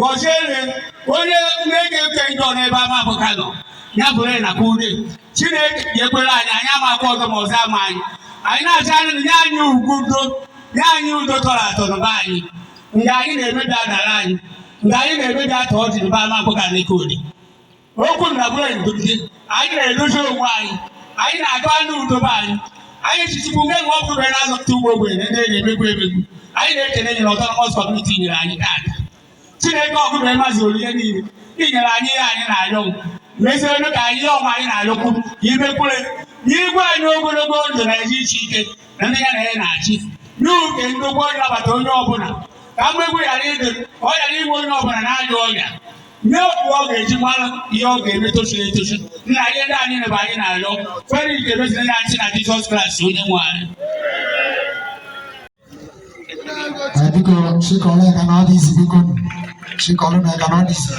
onye na-eke ndị ọrụ ebe Amakpaka nọ ya bụrụ na kwude Chineke ga-ekwere anyị amakwa ọzọ ma ọzọ ama anyị na-acha anya nye anyị udo nye anyị udo tọrọ atọ n'ụba anyị mgbe anyị na-emebi adara anyị mgbe anyị na-emebi atọ ọjị n'ụba Amakpaka n'ike ode okwu na bụrụ ndụgide anyị na-edozi onwe anyị na-agụ anụ udobe anyị chichikwu nge nwe ọbụrụ na-azọpụta ugbo ogbenye ndị na-emegbu emegbu anyị na-ekele nye na ọtọnọmọs kọmuniti nyere anyị taata Chineke ọgụgụ emazi olile niile inyere anyị ihe anyị na-arịọ mezie elu ka anyị ọnwa anyị na-arịọkwu ka imekwure n'igwe anyị ogologo ndụ na eji iche ike na ndị ya na ya na-achị n'oge ndogbo onye nabata onye ọbụla ka mmegbu ghara ịdị ọ ghara inwe onye ọbụla na-arịa ọrịa nye okwu ọ ga-eji mara ihe ọ ga-eme tochiri etochi nna ihe ndị anyị nebe anyị na-arịọ kwere ike emeziri ya achị na Jizọs Kraịst onye nwe anyị. Biko chikọrọ aka na ọ dị isi biko chikọrọ na aka na ọ dị isi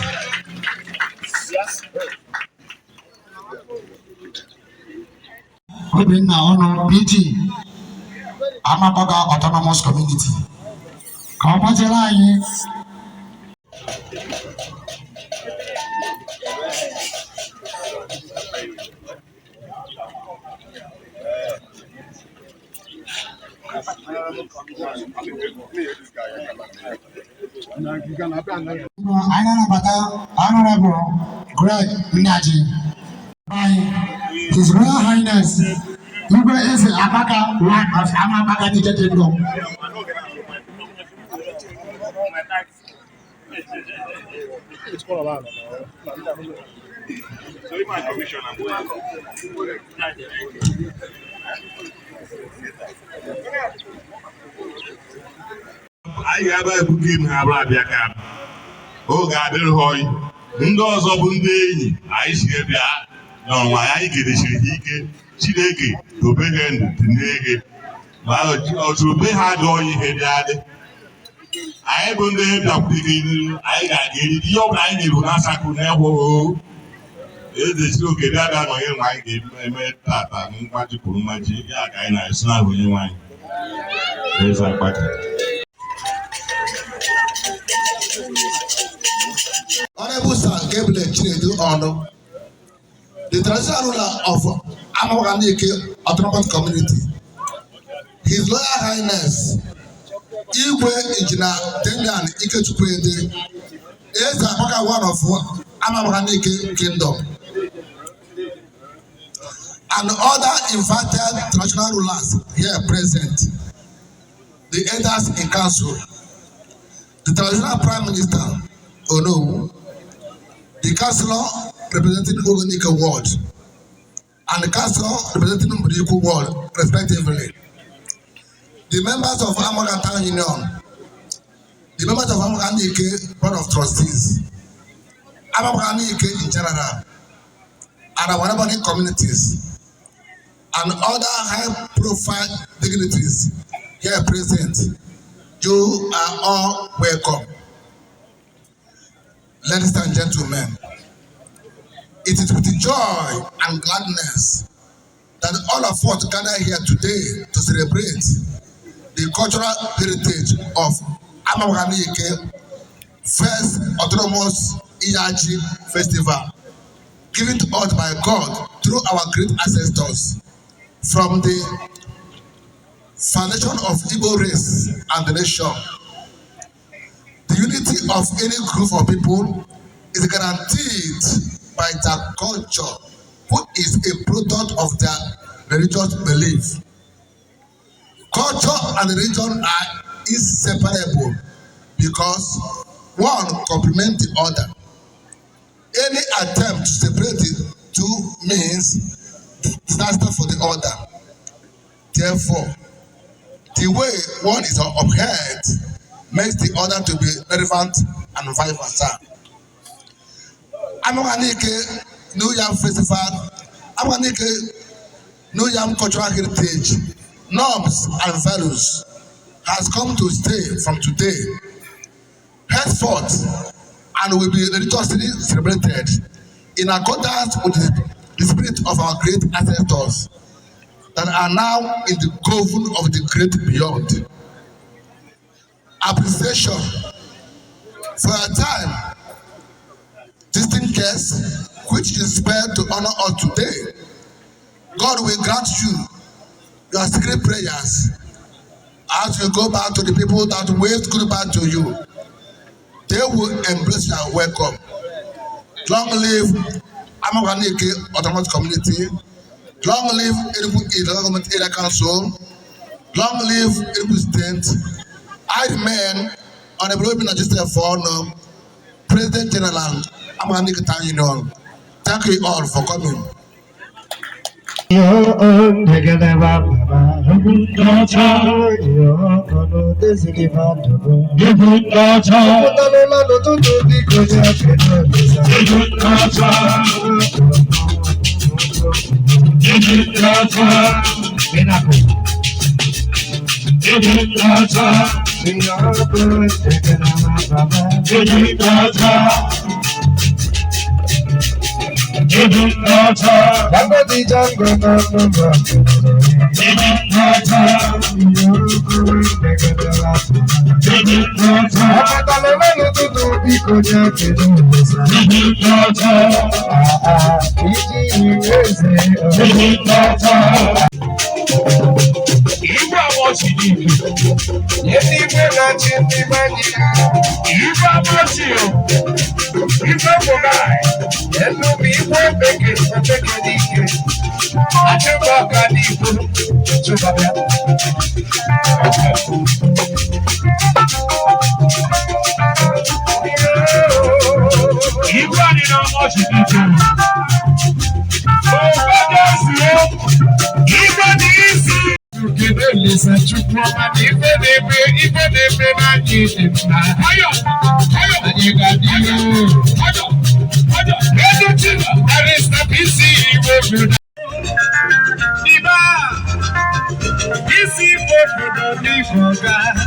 Obinna ọnụ PT Amakpaka Autonomous Community ka ọ gbachere anyị anyị na-anabata Honorable Greg Nnaji by His Royal Highness Igwe Eze Amaka one of Amakpaka Kingdom. Anyị ga-aba ebuka ime ha abụrụ abịa ka oge adịrị hoi ndị ọzọ bụ ndị enyi anyị si bịa n'ọnwa anyị kedechiri ha ike Chineke dobe ha ndụ tinye ege ma otu be ha dị onye ihe dị adị anyị bụ ndị bịakwutere iru anyị ga-aga eri ihe ọ bụla anyị nyere na-asakụ n'egwo edechiri oke dị abịa nọnye nwa anyị ga-eme tata mgbaji kwuru mmaji ya ka anyị na-esi n'ahụ onye nwaanyị eze Amakpaka. Honorable Sir Gabriel Chinedu Ono, the traditional ruler of Amakpaka Nike Autonomous Community, His Royal Highness Igwe Engineer Tengan Ikechukwuede, is Amakpaka one of Amakpaka Nike Kingdom, and other invited traditional rulers here present, the elders in council, the traditional Prime Minister Ono, the councillor representing Ugwogo Nike ward, and the councillor representing Mburiku ward, respectively. The members of Amakpaka Town Union, the members of Amakpaka Nike Board of Trustees, Amakpaka Nike in general, and our neighboring communities, and other high-profile dignitaries here present, you are all welcome. Ladies and gentlemen, it is with joy and gladness that all of us gather here today to celebrate the cultural heritage of Amakpaka Nike first autonomous Iya Ji Festival, given to us by God through our great ancestors from the foundation of Igbo race and the nation. The unity of any group of people is guaranteed by their culture, which is a product of their religious belief. Culture and religion are inseparable because one complements the other. Any attempt to separate the two means disaster for the other. Therefore, the way one is upheld makes the other to be relevant and vice versa. Ugwogo Nike Yam Festival, Ugwogo Nike Yam cultural heritage, norms and values has come to stay from today, henceforth, and will be religiously celebrated in accordance with the spirit of our great ancestors that are now in the coven of the great beyond. Appreciation for a time, distinct guests, which is spared to honor us today. God will grant you your secret prayers as you go back to the people that waved goodbye to you. They will embrace your welcome. Long live Ugwogo Nike Autonomous Community. Long live Enugu Government Area Council. Long live Enugu State. I remain on the Blue Register for President General Ugwogo Nike Town Union. Thank you all for coming.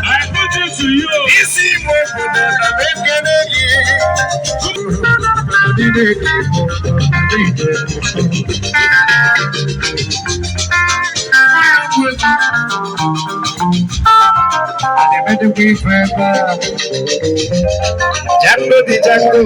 I put it to you. Jango di Jango.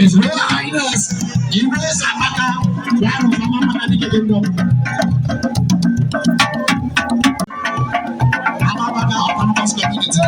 His Royal Highness, Igbo Amakpaka, Yam Festival. Amakpaka Autonomous Community.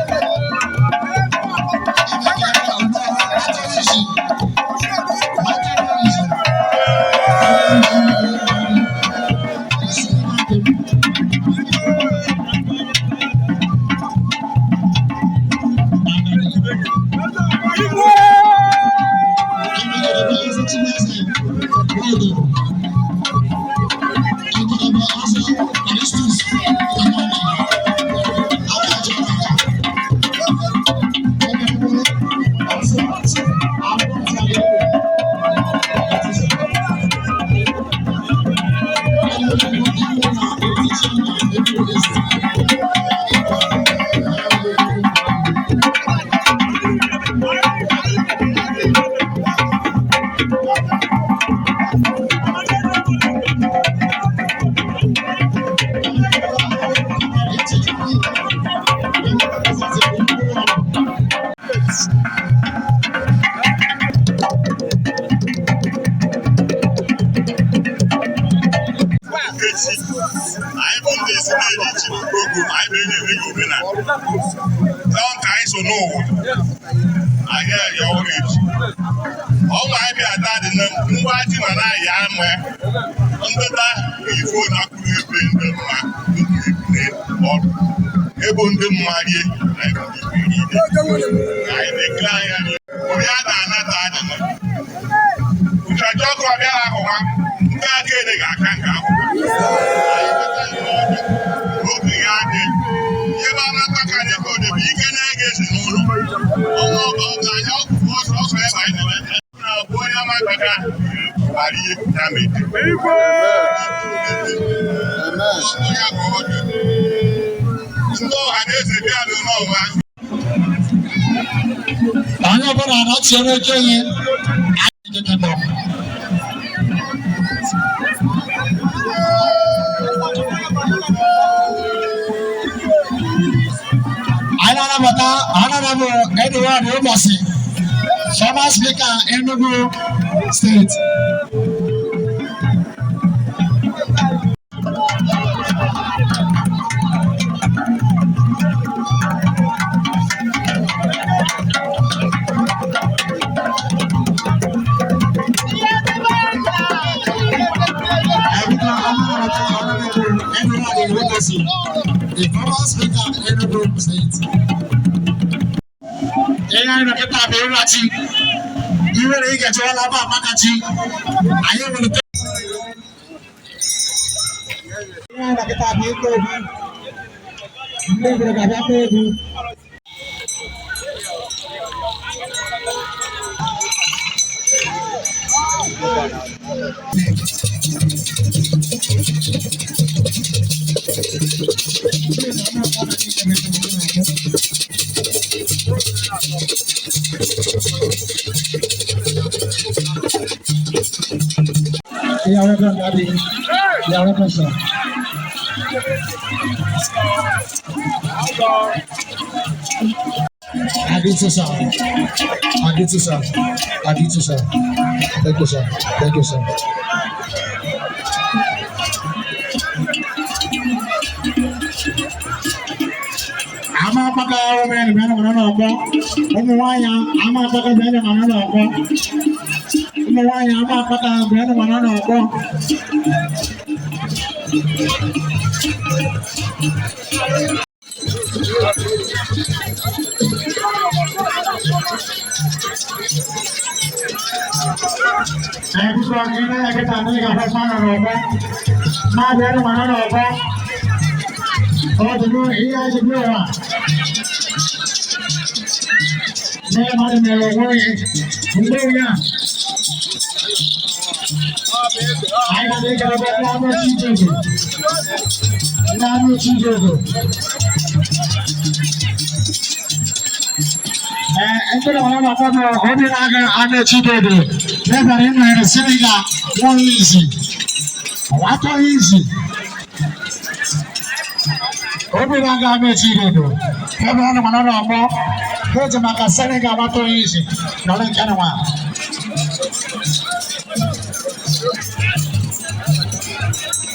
Former Speaker, Enugu State. The former Speaker, Enugu State. You will get all about Makachi. I am going to I did so, sir. I did so, sir. I did so, sir. Thank you, sir. Thank you, sir. Amakpaka women bẹ̀rẹ̀ wọn náà gbọ́. Ọmọ wáyà Amakpaka bẹ̀rẹ̀ wọn náà gbọ́. Ọmọ wáyà Amakpaka bẹ̀rẹ̀ wọn náà gbọ́. Ẹ̀dùkọ̀ ilé ẹ̀kẹta ní ìgbà fún ọ̀nà ọ̀gbọ́. Máa bẹ̀rẹ̀ wọn náà gbọ́. Ọdún Iya Ji Festival. Mẹ́rin máa ń mẹ́rin owó yẹn. Ǹgbẹ́ yá. Àyàdé ìjọba lánàá sí jòjò. Lánàá sí jòjò. Ẹgbẹ́ wọn náà kọ́ náà ọdún náà àná sí jòjò. Lẹ́bàá nínú ẹ̀rọ sílíga wọ́n yìí sí. Wàá tọ́ yìí sí. Obi naga mechi dodo. Kebe ana manana amo. Keje makasene ga wato easy. Nole kana wa.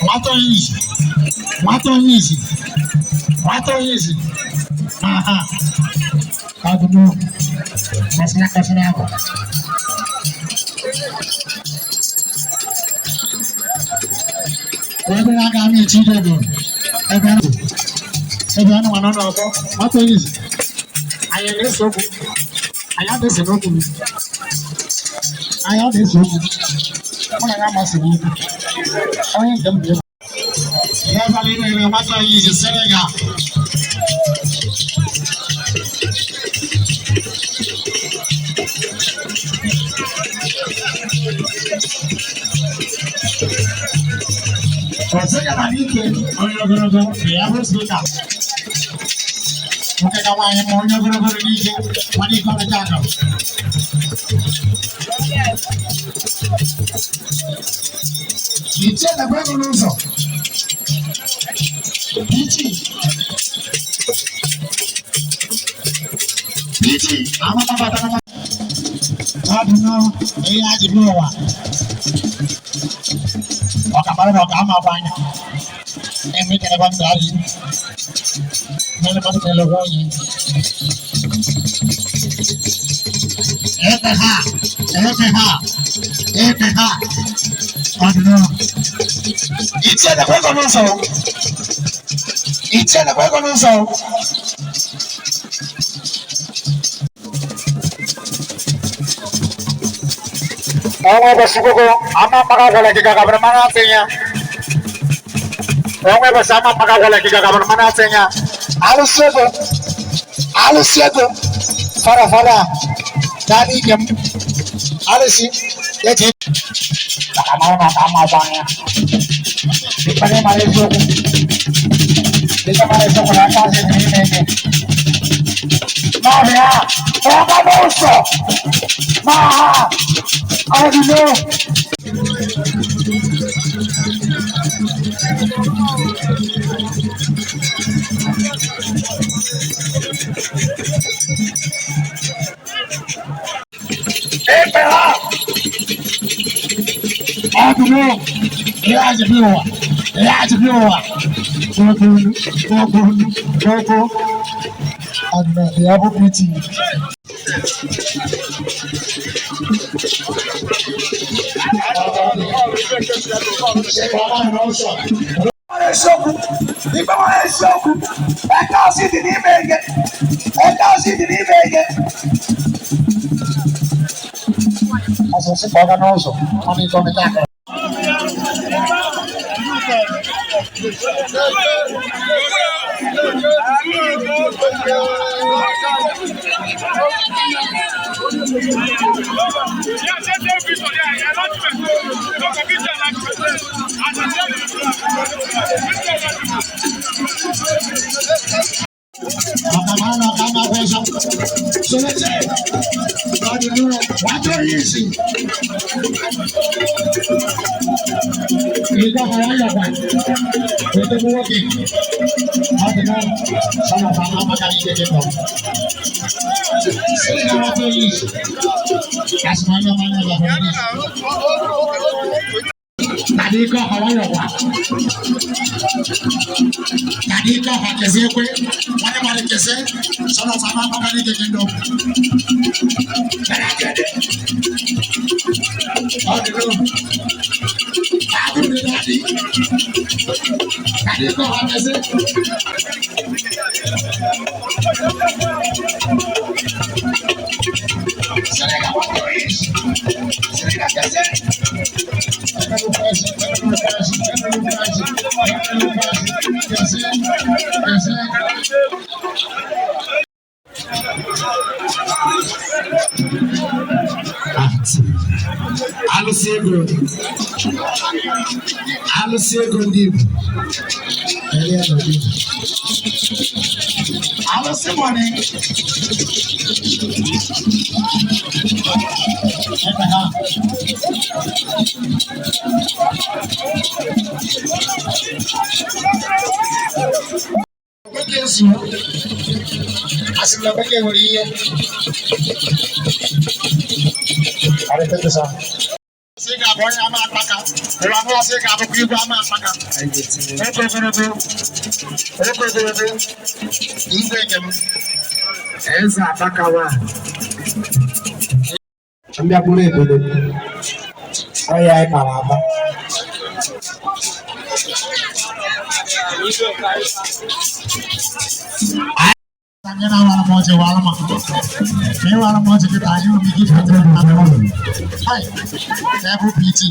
Wato easy. Wato easy. Wato easy. Aha. Kadumu. Masina kasina ko. Obi naga mechi dodo. Ebe ana manana amo. Wato easy. Ayẹyẹ sọ́kù, ayáde sẹ́kù mi, ayáde sọ́kù, wọ́n yà máa sẹ́kù mi, ọ̀yẹ́ ìdẹ́mu yẹn. Ìyá balẹ̀ ní ẹ̀rọ wájú ayé ìṣe sẹ́nẹ̀gà. Ọ̀sẹ̀ yàrá ní ike, ọ̀yẹ́ ọ̀gọ̀rọ̀gọ̀, ìyá bó ṣe kà. Mungkin kawan yang mau nyoba ini, mana kau nak cakap? Kita nak berapa nusa? Biji, ama apa tanam? Aduh, Iya Ji Festival. Oka mana oka ama banyak. Ini kena bandar. Mana mana telogo ini. Eteha. Aduh. Itu ada berapa nusa? Orang bersikuku, Amakpaka boleh kita kabar mana artinya? Orang bersama Amakpaka boleh kita kabar mana artinya? Alus itu, fara, dari jam, alus itu, tak mau bangnya. Di mana Malaysia, apa sih ini? Maaf ya, orang musuh, maaf. Aduh. Iya Ji Festival. Gogo. Aduh, dia bukti. Asal pagar nosso, kami komentar. Kama pesa. Selesai. Aduh, wajar isi. Kita kaya Pak. Nadika hawayowa. Nadika hakezekwe. Wale wale keze. Sana sama makani kendo. Nadikede. Nadiko. Nadiko hakeze. Serega wakoish. Serega keze. Alusego ndibu. Alusemone. Asli bagi mulia. Ada pesan. Sega boy Amakpaka. Orang sega bagi gua Amakpaka. Eko. Ibu jem. Eza Apakawa. Ambil boleh dulu. Oh ya, apa? Tanya nama mau jawab mak. Mewah mau jadi tanya mikir betul betul. Hai, saya bu pici.